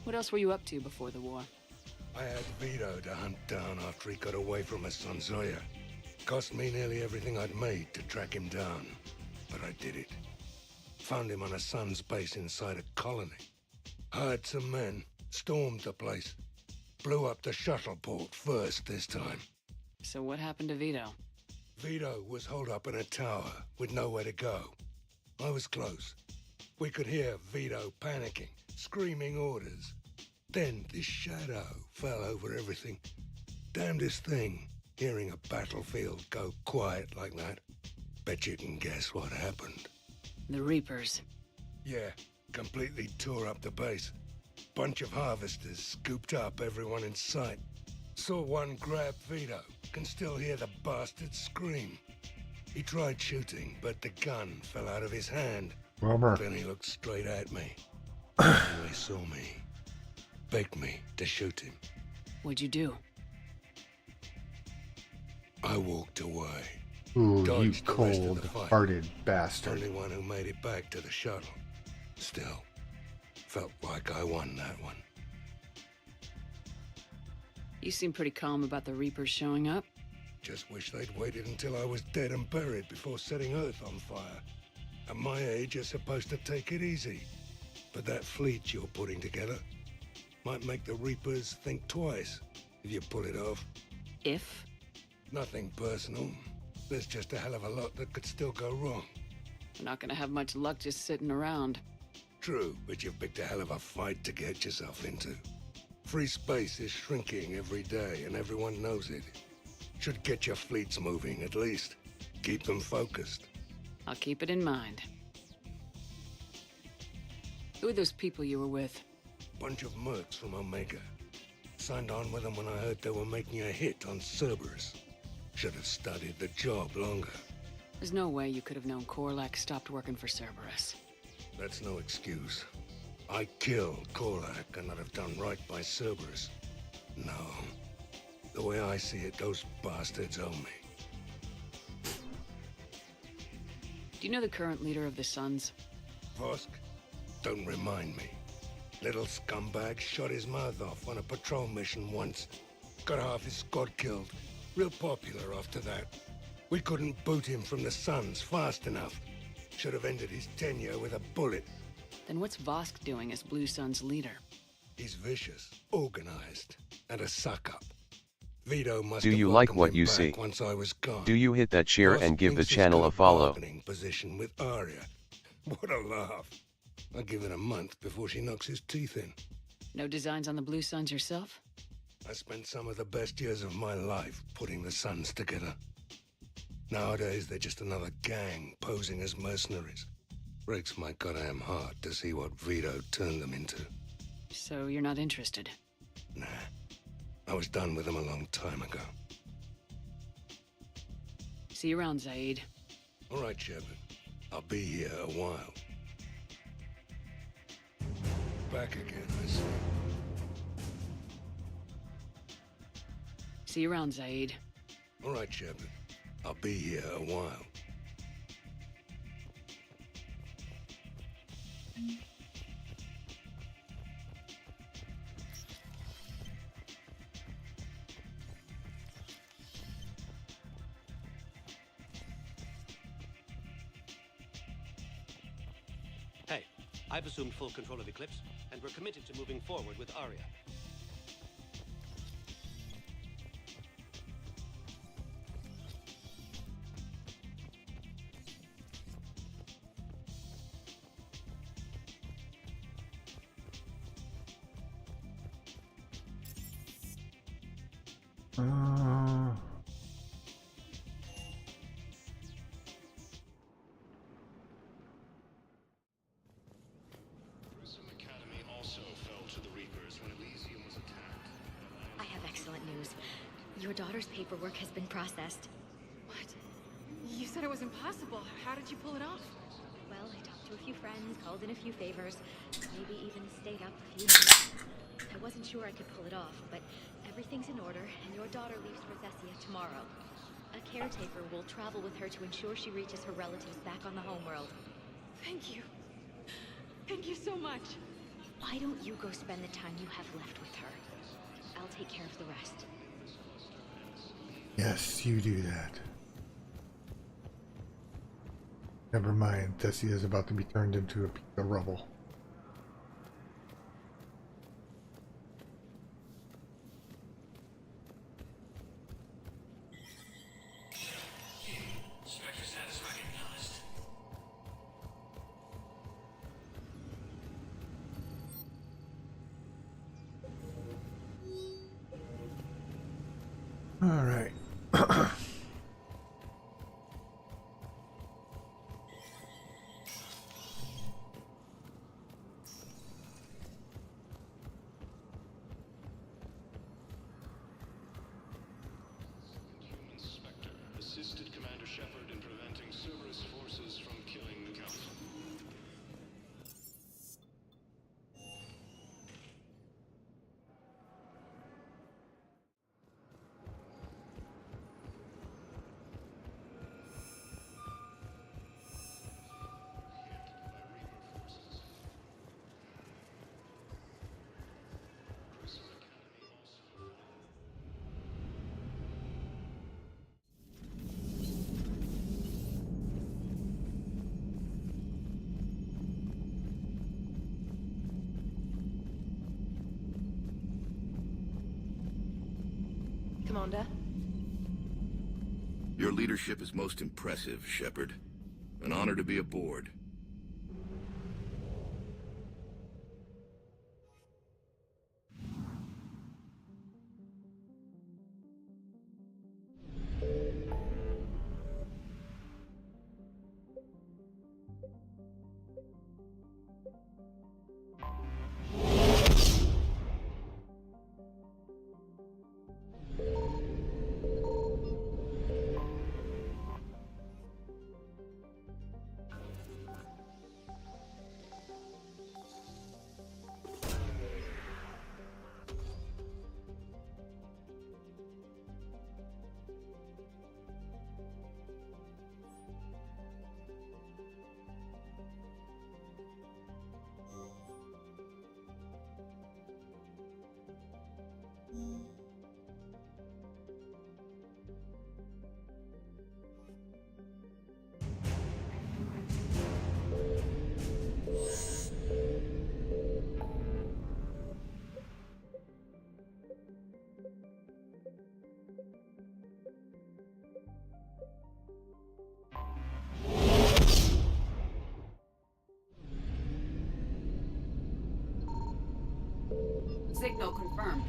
What else were you up to before the war? I had Vito to hunt down after he got away from us on Zoya. Cost me nearly everything I'd made to track him down, but I did it. Found him on a sun's base inside a colony. Hired some men, stormed the place. Blew up the shuttle port first this time. So what happened to Vito? Vito was holed up in a tower with nowhere to go. I was close. We could hear Vito panicking, screaming orders. Then this shadow fell over everything. Damnedest thing, hearing a battlefield go quiet like that. Bet you can guess what happened. The Reapers. Yeah, completely tore up the base. Bunch of harvesters scooped up everyone in sight. Saw one grab Vito. Can still hear the bastard scream. He tried shooting, but the gun fell out of his hand. Bummer. Then he looked straight at me. And he saw me. Begged me to shoot him. What'd you do? I walked away. Ooh, you Dodged the rest of the fight. cold-hearted bastard. Only one who made it back to the shuttle. Still, felt like I won that one. You seem pretty calm about the Reapers showing up. Just wish they'd waited until I was dead and buried before setting Earth on fire. At my age, you're supposed to take it easy. But that fleet you're putting together might make the Reapers think twice if you pull it off. If? Nothing personal. There's just a hell of a lot that could still go wrong. You're not gonna have much luck just sitting around. True, but you've picked a hell of a fight to get yourself into. Free space is shrinking every day, and everyone knows it. Should get your fleets moving, at least. Keep them focused. I'll keep it in mind. Who are those people you were with? Bunch of mercs from Omega. Signed on with them when I heard they were making a hit on Cerberus. Should have studied the job longer. There's no way you could have known Korlak stopped working for Cerberus. That's no excuse. I killed Korlak and I'd have done right by Cerberus. No. The way I see it, those bastards owe me. Do you know the current leader of the Suns? Vosk? Don't remind me. Little scumbag shot his mouth off on a patrol mission once. Got half his squad killed. Real popular after that. We couldn't boot him from the Suns fast enough. Should have ended his tenure with a bullet. Then what's Vosk doing as Blue Sun's leader? He's vicious, organized, and a suck-up. Vito must Do have you like welcomed what him you back see? once I was gone. Do you hit that share Vosk and give the thinks he's channel got a follow? bargaining position with Arya. What a laugh. I'll give it a month before she knocks his teeth in. No designs on the Blue Suns yourself? I spent some of the best years of my life putting the Suns together. Nowadays, they're just another gang posing as mercenaries. Breaks my goddamn heart to see what Vito turned them into. So you're not interested? Nah. I was done with them a long time ago. See you around, Zaid. All right, Shepard. I'll be here a while. Back again, I see. See you around, Zaid. All right, Shepard. I'll be here a while. Hey, I've assumed full control of Eclipse, and we're committed to moving forward with Arya. I have excellent news. Your daughter's paperwork has been processed. What? You said it was impossible. How did you pull it off? Well, I talked to a few friends, called in a few favors, maybe even stayed up a few nights. I wasn't sure I could pull it off, but everything's in order, and your daughter leaves for Thessia tomorrow. A caretaker will travel with her to ensure she reaches her relatives back on the homeworld. Thank you. Thank you so much. Why don't you go spend the time you have left with her? I'll take care of the rest. Yes, you do that. Never mind, Tessie is about to be turned into a piece of rubble. All right. Commander. Your leadership is most impressive, Shepard. An honor to be aboard. Signal confirmed.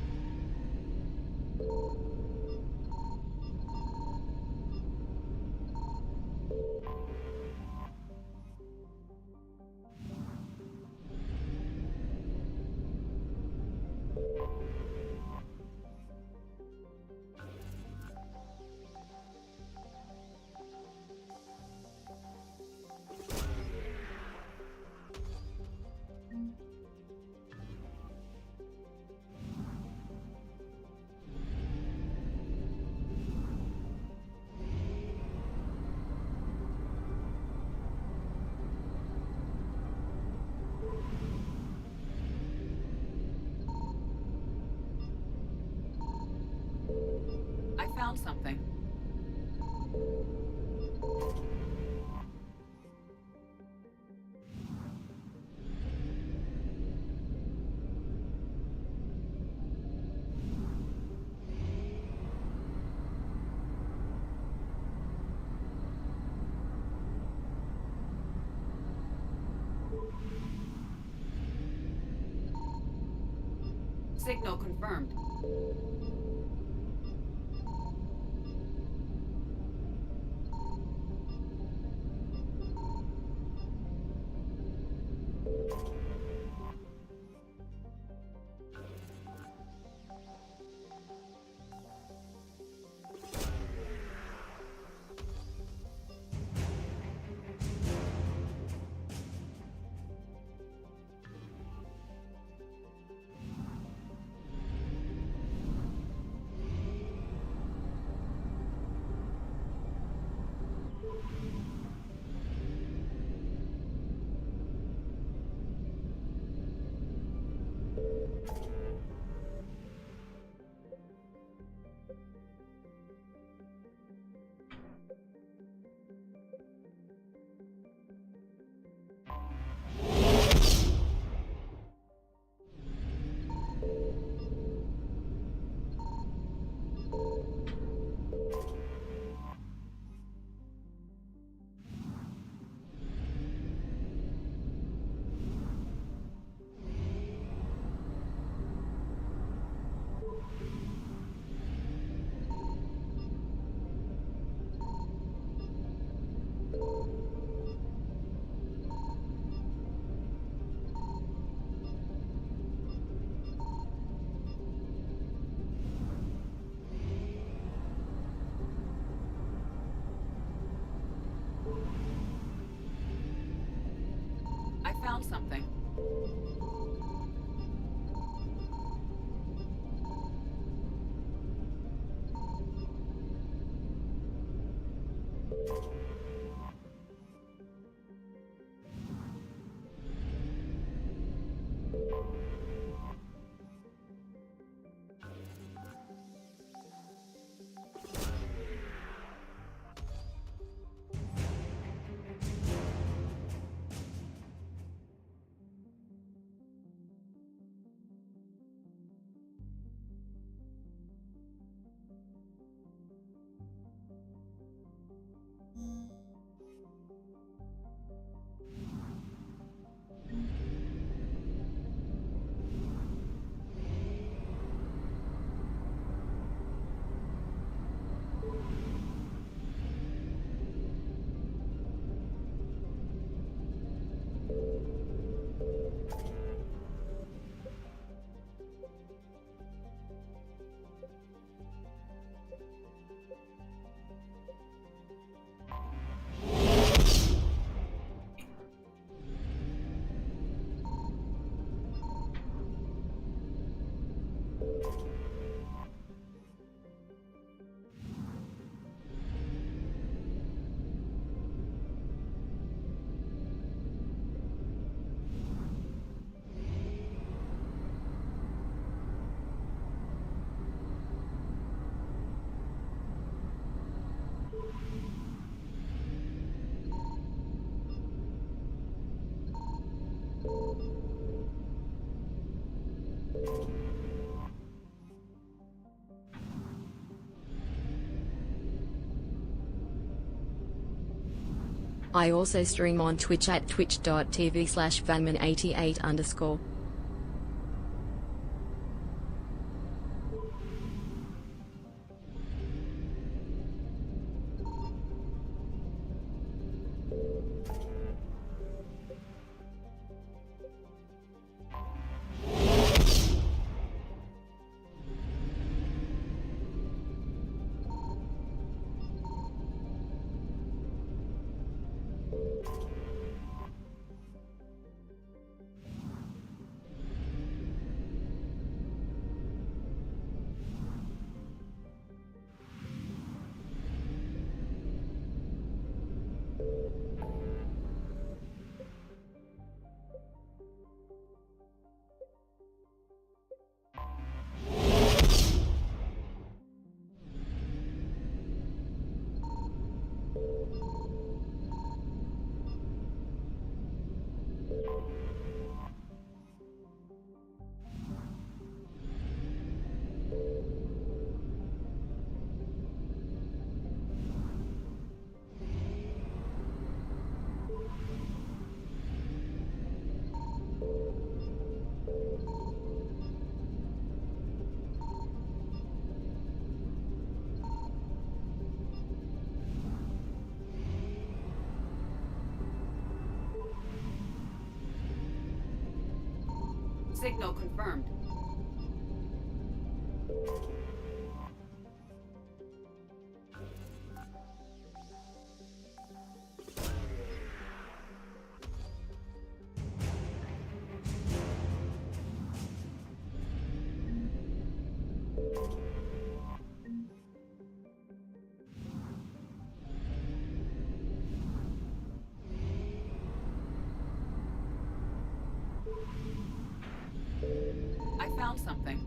I found something. Signal confirmed. I found something. I also stream on Twitch at twitch.tv/vanman88_. Signal confirmed. I found something.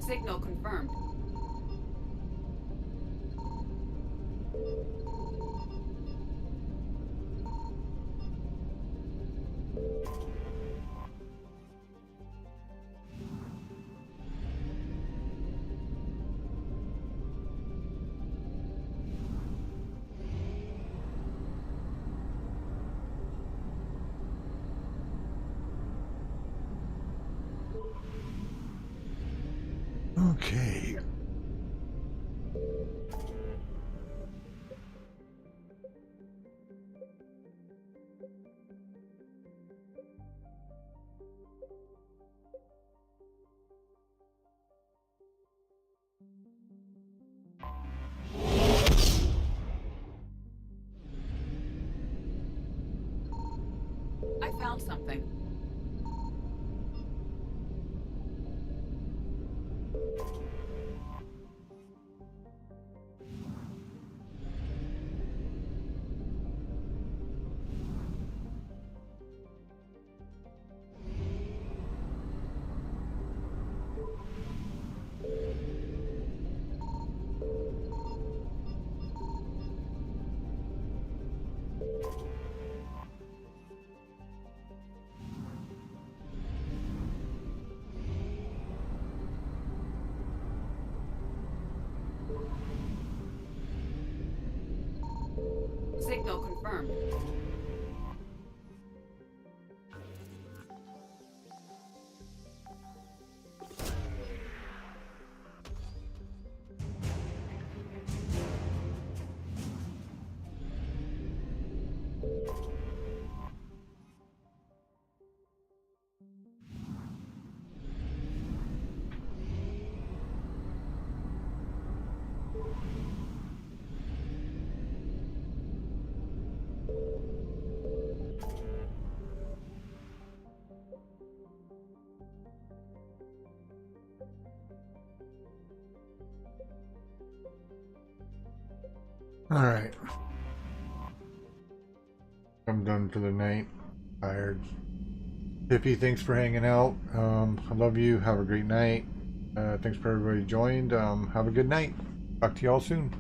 Signal confirmed. Okay. I found something. Alright. I'm done for the night. Tired. Tippy, thanks for hanging out. I love you. Have a great night. Thanks for everybody who joined. Have a good night. Talk to y'all soon.